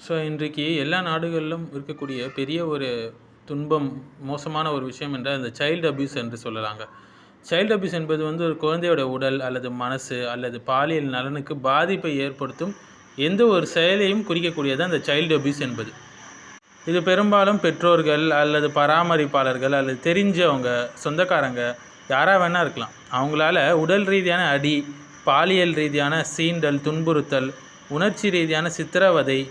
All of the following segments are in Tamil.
ஸோ இன்றைக்கு எல்லா நாடுகளிலும் இருக்கக்கூடிய பெரிய ஒரு துன்பம், மோசமான ஒரு விஷயம் என்றால் இந்த சைல்டு அபியூஸ் என்று சொல்லலாங்க. சைல்டு அபியூஸ் என்பது ஒரு குழந்தையோட உடல் அல்லது மனசு அல்லது பாலியல் நலனுக்கு பாதிப்பை ஏற்படுத்தும் எந்த ஒரு செயலையும் குறிக்கக்கூடியது அந்த சைல்டு அபியூஸ் என்பது. இது பெரும்பாலும் பெற்றோர்கள் அல்லது பராமரிப்பாளர்கள் அல்லது தெரிஞ்சவங்க, சொந்தக்காரங்க யாரா வேணா இருக்கலாம். அவங்களால உடல் ரீதியான அடி, பாலியல் ரீதியான சீண்டல், துன்புறுத்தல், உணர்ச்சி ரீதியான சித்திரவதை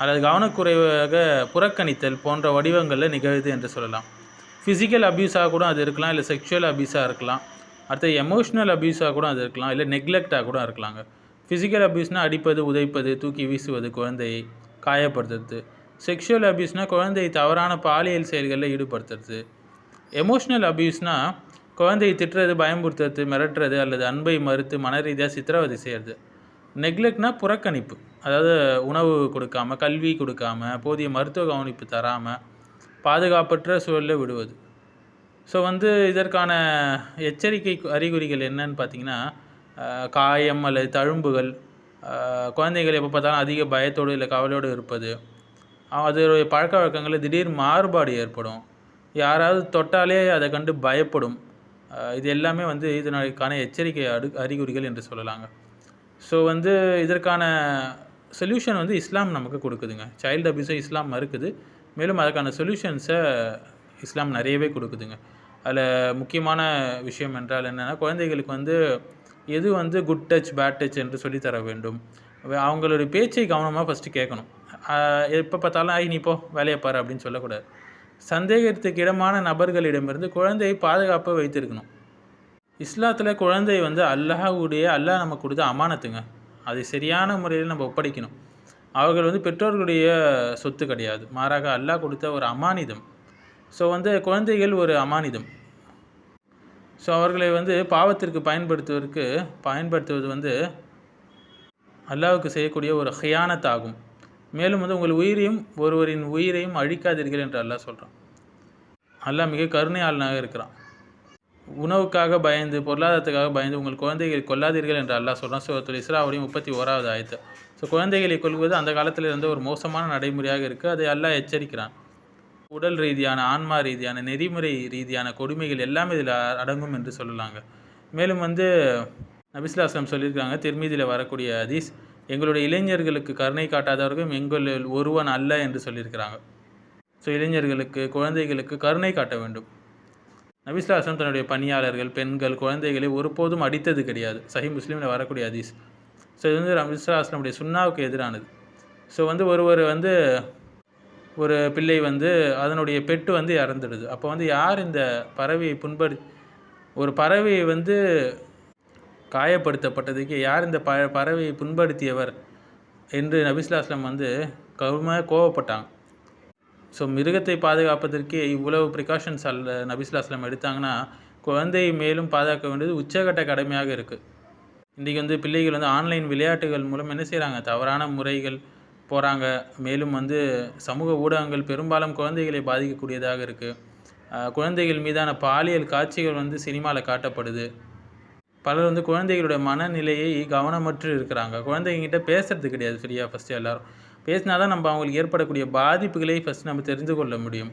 அல்லது கவனக்குறைவாக புறக்கணித்தல் போன்ற வடிவங்களில் நிகழுது என்று சொல்லலாம். ஃபிசிக்கல் அப்யூஸாக கூட அது இருக்கலாம், இல்லை செக்ஷுவல் அப்யூஸாக இருக்கலாம். அடுத்து எமோஷ்னல் அப்யூஸாக கூட அது இருக்கலாம், இல்லை நெக்லெக்டாக கூட இருக்கலாங்க. ஃபிசிக்கல் அப்யூஸ்னால் அடிப்பது, உதைப்பது, தூக்கி வீசுவது, குழந்தையை காயப்படுத்துறது. செக்ஷுவல் அப்யூஸ்னால் குழந்தையை தவறான பாலியல் செயல்களில் ஈடுபடுத்துறது. எமோஷ்னல் அப்யூஸ்னால் குழந்தையை திட்டுறது, பயமுறுத்துறது, மிரட்டுறது அல்லது அன்பை மறுத்து மன ரீதியாக சித்திரவதை செய்கிறது. நெக்லெக்ட்னால் புறக்கணிப்பு, அதாவது உணவு கொடுக்காம, கல்வி கொடுக்காம, போதிய மருத்துவ கவனிப்பு தராமல் பாதுகாப்பற்ற சூழலில் விடுவது. ஸோ இதற்கான எச்சரிக்கை அறிகுறிகள் என்னன்னு பார்த்தீங்கன்னா, காயம் அல்லது தழும்புகள், குழந்தைகள் எப்போ பார்த்தாலும் அதிக பயத்தோடு இல்லை கவலையோடு இருப்பது, அதோடைய பழக்க வழக்கங்களில் திடீர் மாறுபாடு ஏற்படும், யாராவது தொட்டாலே அதை கண்டு பயப்படும். இது எல்லாமே இதற்கான எச்சரிக்கை அறிகுறிகள் என்று சொல்லலாங்க. ஸோ இதற்கான சொல்யூஷன் இஸ்லாம் நமக்கு கொடுக்குதுங்க. சைல்டு அபியூஸை இஸ்லாம் மறுக்குது. மேலும் அதற்கான சொல்யூஷன்ஸை இஸ்லாம் நிறையவே கொடுக்குதுங்க. அதில் முக்கியமான விஷயம் என்றால் என்னென்னா, குழந்தைகளுக்கு எது குட் டச், பேட் டச் என்று சொல்லித்தர வேண்டும். அவங்களுடைய பேச்சை கவனமாக ஃபஸ்ட்டு கேட்கணும். எப்போ பார்த்தாலும் நீ போ வேலையை பாரு அப்படின்னு சொல்லக்கூடாது. சந்தேகத்துக்கு இடமான நபர்களிடமிருந்து குழந்தையை பாதுகாப்பாக வைத்திருக்கணும். இஸ்லாத்தில் குழந்தை அல்லாஹ் நமக்கு கொடுத்த அமானத்துங்க. அதை சரியான முறையில் நம்ம ஒப்படைக்கணும். அவர்கள் பெற்றோர்களுடைய சொத்து கிடையாது, மாறாக அல்லாஹ் கொடுத்த ஒரு அமானிதம். ஸோ குழந்தைகள் ஒரு அமானிதம். ஸோ அவர்களை பாவத்திற்கு பயன்படுத்துவது அல்லாஹ்வுக்கு செய்யக்கூடிய ஒரு ஹியானத்தாகும். மேலும் உங்கள் உயிரையும் ஒருவரின் உயிரையும் அழிக்காதீர்கள் என்று அல்லாஹ் சொல்கிறான். அல்லாஹ் மிக கருணையாளனாக இருக்கிறான். உணவுக்காக பயந்து, பொருளாதாரத்துக்காக பயந்து உங்கள் குழந்தைகளை கொல்லாதீர்கள் என்று அல்லாஹ் சொல்கிறான். சூரத்துல் இஸ்ராவுடைய 31வது ஆயத்து. ஸோ குழந்தைகளை கொல்வது அந்த காலத்தில் இருந்த ஒரு மோசமான நடைமுறையாக இருக்குது. அதை அல்லாஹ் எச்சரிக்கிறான். உடல் ரீதியான, ஆன்மா ரீதியான, நெறிமுறை ரீதியான கொடுமைகள் எல்லாமே இதில் அடங்கும் என்று சொல்லலாங்க. மேலும் நபி ஸல்லல்லாஹு அலைஹி வஸல்லம் சொல்லியிருக்காங்க, திர்மிதியில் வரக்கூடிய ஹதீஸ், எங்களுடைய இளைஞர்களுக்கு கருணை காட்டாதவர்களும் எங்களில் ஒருவன் அல்ல என்று சொல்லியிருக்கிறாங்க. ஸோ இளைஞர்களுக்கு, குழந்தைகளுக்கு கருணை காட்ட வேண்டும். நபி ஸல்லல்லாஹு அலைஹி வஸல்லம் தன்னுடைய பணியாளர்கள், பெண்கள், குழந்தைகளை ஒருபோதும் அடித்தது கிடையாது. சஹீஹ் முஸ்லிமில் வரக்கூடிய ஹதீஸ். ஸோ இது நபி ஸல்லல்லாஹு அலைஹி வஸல்லமுடைய சுன்னாவுக்கு எதிரானது. ஸோ ஒருவர் ஒரு பிள்ளை அதனுடைய பெட்டு இறந்துடுது. அப்போ யார் இந்த பறவையை ஒரு பறவையை காயப்படுத்தப்பட்டதுக்கு யார் இந்த பறவையை புண்படுத்தியவர் என்று நபி ஸல்லல்லாஹு அலைஹி வஸல்லம் கடுமையாக கோவப்பட்டாங்க. ஸோ மிருகத்தை பாதுகாப்பதற்கே இவ்வளவு ப்ரிகாஷன்ஸ் நபி ஸல்லல்லாஹு அலைஹி வஸல்லம் எடுத்தாங்கன்னா, குழந்தையை மேலும் பாதுகாக்க வேண்டியது உச்சகட்ட கடமையாக இருக்குது. இன்றைக்கி பிள்ளைகள் ஆன்லைன் விளையாட்டுகள் மூலம் என்ன செய்கிறாங்க, தவறான முறைகள் போகிறாங்க. மேலும் சமூக ஊடகங்கள் பெரும்பாலும் குழந்தைகளை பாதிக்கக்கூடியதாக இருக்குது. குழந்தைகள் மீதான பாலியல் காட்சிகள் சினிமாவில் காட்டப்படுது. பலர் குழந்தைகளுடைய மனநிலையை கவனமற்று இருக்கிறாங்க. குழந்தைங்கிட்ட பேசுறது கிடையாது ஃப்ரீயாக. ஃபஸ்ட்டு எல்லோரும் பேசினா தான் நம்ம அவங்களுக்கு ஏற்படக்கூடிய பாதிப்புகளை ஃபஸ்ட் நம்ம தெரிந்து கொள்ள முடியும்.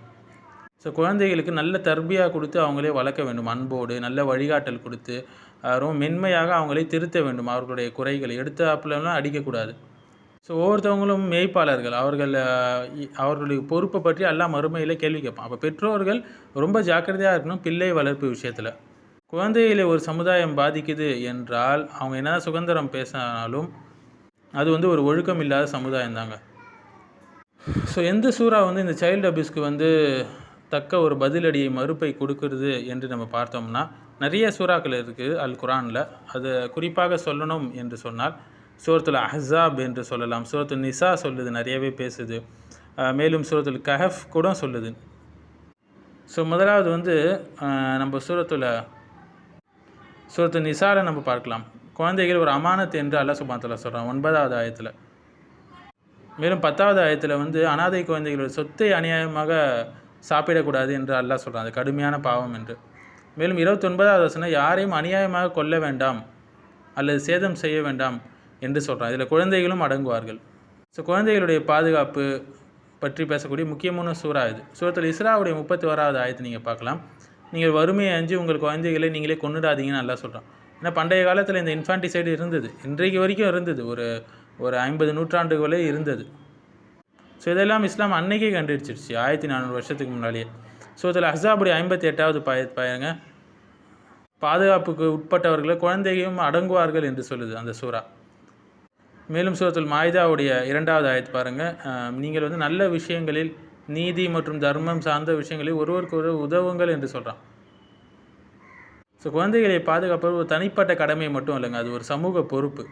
ஸோ குழந்தைகளுக்கு நல்ல தர்பியா கொடுத்து அவங்களே வளர்க்க வேண்டும். அன்போடு நல்ல வழிகாட்டல் கொடுத்து ரொம்ப மென்மையாக அவங்களை திருத்த வேண்டும். அவர்களுடைய குறைகளை எடுத்தாப்புலாம் அடிக்கக்கூடாது. ஸோ ஒவ்வொருத்தவங்களும் மேய்ப்பாளர்கள். அவர்களுடைய பொறுப்பை பற்றி அல்லாஹ் மறுமையில் கேள்வி கேட்பான். அப்போ பெற்றோர்கள் ரொம்ப ஜாக்கிரதையாக இருக்கணும் பிள்ளை வளர்ப்பு விஷயத்தில். குழந்தைகளை ஒரு சமுதாயம் பாதிக்குது என்றால் அவங்க என்ன சுதந்திரம் பேசினாலும் அது ஒரு ஒழுக்கம் இல்லாத சமுதாயம் தாங்க. ஸோ எந்த சூறா இந்த சைல்டு அபியூஸ்க்கு தக்க ஒரு பதிலடியை, மறுப்பை கொடுக்குறது என்று நம்ம பார்த்தோம்னா, நிறைய சூறாக்கள் இருக்குது அல் குரானில். அது குறிப்பாக சொல்லணும் என்று சொன்னால் சூரத்துல் அஹ்ஸாப் என்று சொல்லலாம். சூரத்துல் நிசா சொல்லுது, நிறையவே பேசுது. மேலும் சூரத்துல் கஹஃப் கூட சொல்லுது. ஸோ முதலாவது நம்ம சூரத்துல் நிசாவில் நம்ம பார்க்கலாம். குழந்தைகள் ஒரு அமானத் என்று அல்லாஹ் சுப்ஹானஹு வ தஆலா சொல்கிறான் 9வது ஆயத்தில். மேலும் 10வது ஆயத்தில் அனாதை குழந்தைகளோட சொத்தை அநியாயமாக சாப்பிடக்கூடாது என்று அல்லாஹ் சொல்கிறான். அது கடுமையான பாவம் என்று. மேலும் 29வது வசனம், யாரையும் அநியாயமாக கொல்ல வேண்டாம் அல்லது சேதம் செய்ய வேண்டாம் என்று சொல்கிறான். இதில் குழந்தைகளும் அடங்குவார்கள். ஸோ குழந்தைகளுடைய பாதுகாப்பு பற்றி பேசக்கூடிய முக்கியமான சூறா இது. சூரத்துல் இஸ்ராவுடைய 31வது ஆயத்தை நீங்கள் பார்க்கலாம். நீங்கள் வறுமையை அஞ்சி உங்கள் குழந்தைகளை நீங்களே கொன்னுடாதீங்கன்னு அல்லாஹ் சொல்கிறான். ஏன்னா பண்டைய காலத்தில் இந்த இன்ஃபான்டிசைடு இருந்தது, இன்றைக்கு வரைக்கும் இருந்தது, ஒரு 50 நூற்றாண்டுகளே இருந்தது. ஸோ இதெல்லாம் இஸ்லாம் அன்னைக்கே கண்டுபிடிச்சிருச்சு, 1400 வருஷத்துக்கு முன்னாடியே. சூரத்துல் அஹ்ஸாபுடைய 58வது பாருங்க, பாதுகாப்புக்கு உட்பட்டவர்களை குழந்தையும் அடங்குவார்கள் என்று சொல்லுது அந்த சூறா. மேலும் சூரத்துல் மாயிதாவுடைய 2வது ஆயத்து பாருங்கள், நீங்கள் நல்ல விஷயங்களில் நீதி மற்றும் தர்மம் சார்ந்த விஷயங்களில் ஒருவருக்கு உதவுங்கள் என்று சொல்கிறான். ஸோ குழந்தைகளை பாதுகாப்பது ஒரு தனிப்பட்ட கடமை மட்டும் இல்லைங்க, அது ஒரு சமூக பொறுப்பு.